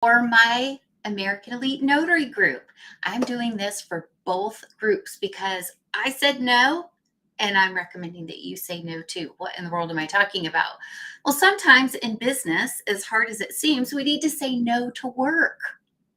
For my American Elite Notary group. I'm doing this for both groups because I said no, and I'm recommending that you say no too. What in the world am I talking about? Well, sometimes in business, as hard as it seems, we need to say no to work.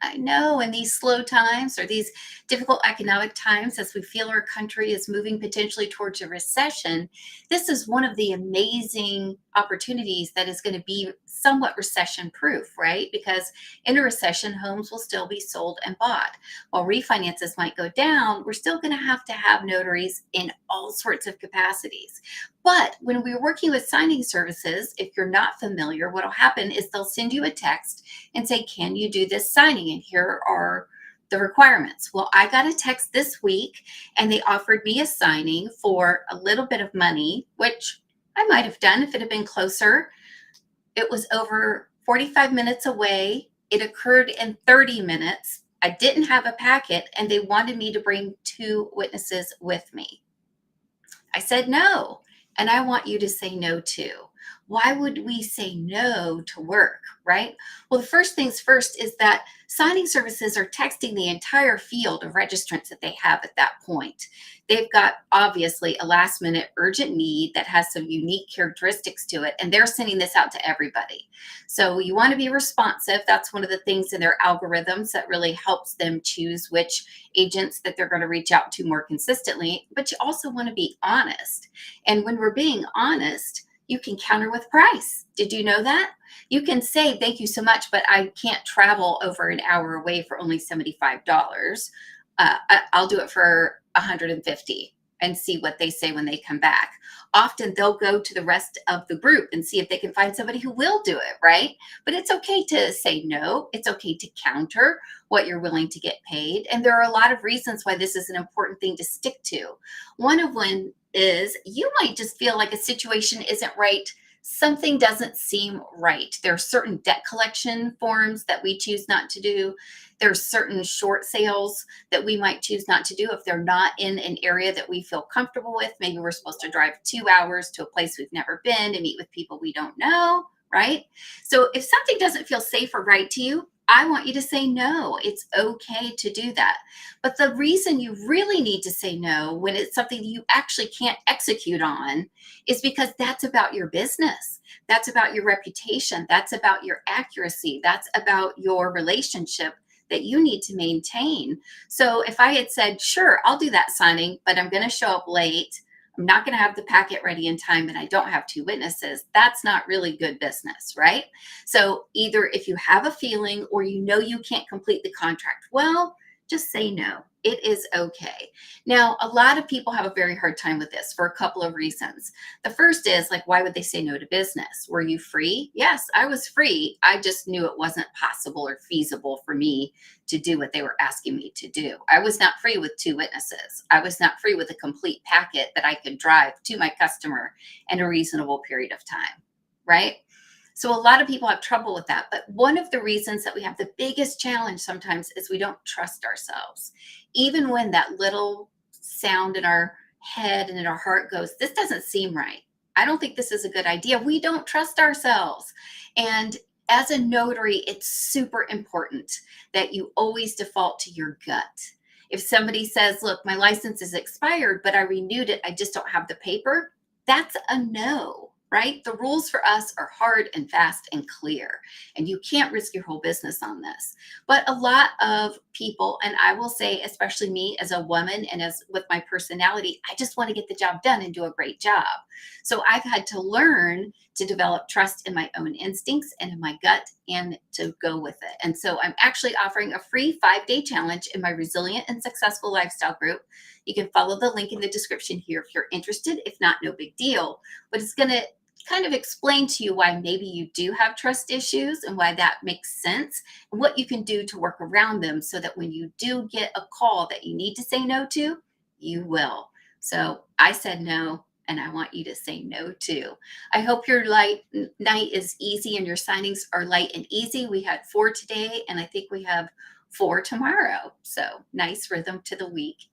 I know in these slow times or these difficult economic times, as we feel our country is moving potentially towards a recession, this is one of the amazing opportunities that is going to be somewhat recession proof, right? Because in a recession, homes will still be sold and bought. While refinances might go down, we're still going to have notaries in all sorts of capacities. But when we're working with signing services, if you're not familiar, what will happen is they'll send you a text and say, can you do this signing? And here are the requirements. Well, I got a text this week and they offered me a signing for a little bit of money, which I might have done if it had been closer. It was over 45 minutes away. It occurred in 30 minutes. I didn't have a packet and they wanted me to bring two witnesses with me. I said no, and I want you to say no too. Why would we say no to work, right? Well, the first things first is that signing services are texting the entire field of registrants that they have at that point. They've got obviously a last minute urgent need that has some unique characteristics to it, and they're sending this out to everybody. So you want to be responsive. That's one of the things in their algorithms that really helps them choose which agents that they're going to reach out to more consistently. But you also want to be honest. And when we're being honest, you can counter with price. Did you know that? You can say, thank you so much, but I can't travel over an hour away for only $75. I'll do it for 150 and see what they say when they come back. Often they'll go to the rest of the group and see if they can find somebody who will do it, right? But it's okay to say no. It's okay to counter what you're willing to get paid. And there are a lot of reasons why this is an important thing to stick to. One of them is you might just feel like a situation isn't right. Something doesn't seem right. There are certain debt collection forms that we choose not to do. There's certain short sales that we might choose not to do if they're not in an area that we feel comfortable with. Maybe we're supposed to drive 2 hours to a place we've never been to meet with people we don't know, right? So if something doesn't feel safe or right to you, I want you to say no. It's okay to do that. But the reason you really need to say no when it's something you actually can't execute on is because that's about your business. That's about your reputation. That's about your accuracy. That's about your relationship that you need to maintain. So if I had said, sure, I'll do that signing, but I'm going to show up late, I'm not going to have the packet ready in time, and I don't have two witnesses, that's not really good business, right? So either if you have a feeling or you know you can't complete the contract well, just say no. It is okay. Now, a lot of people have a very hard time with this for a couple of reasons. The first is like, why would they say no to business? Were you free? Yes, I was free. I just knew it wasn't possible or feasible for me to do what they were asking me to do. I was not free with two witnesses. I was not free with a complete packet that I could drive to my customer in a reasonable period of time, right? So a lot of people have trouble with that. But one of the reasons that we have the biggest challenge sometimes is we don't trust ourselves. Even when that little sound in our head and in our heart goes, this doesn't seem right. I don't think this is a good idea. We don't trust ourselves. And as a notary, it's super important that you always default to your gut. If somebody says, look, my license is expired, but I renewed it, I just don't have the paper, that's a no, right? The rules for us are hard and fast and clear, and you can't risk your whole business on this. But a lot of people, and I will say, especially me as a woman and as with my personality, I just want to get the job done and do a great job. So I've had to learn to develop trust in my own instincts and in my gut and to go with it. And so I'm actually offering a free 5-day challenge in my Resilient and Successful Lifestyle group. You can follow the link in the description here if you're interested. If not, no big deal. But it's going to kind of explain to you why maybe you do have trust issues and why that makes sense and what you can do to work around them so that when you do get a call that you need to say no to, you will. So I said no, and I want you to say no too. I hope your night is easy and your signings are light and easy. We had 4 today, and I think we have 4 tomorrow. So nice rhythm to the week.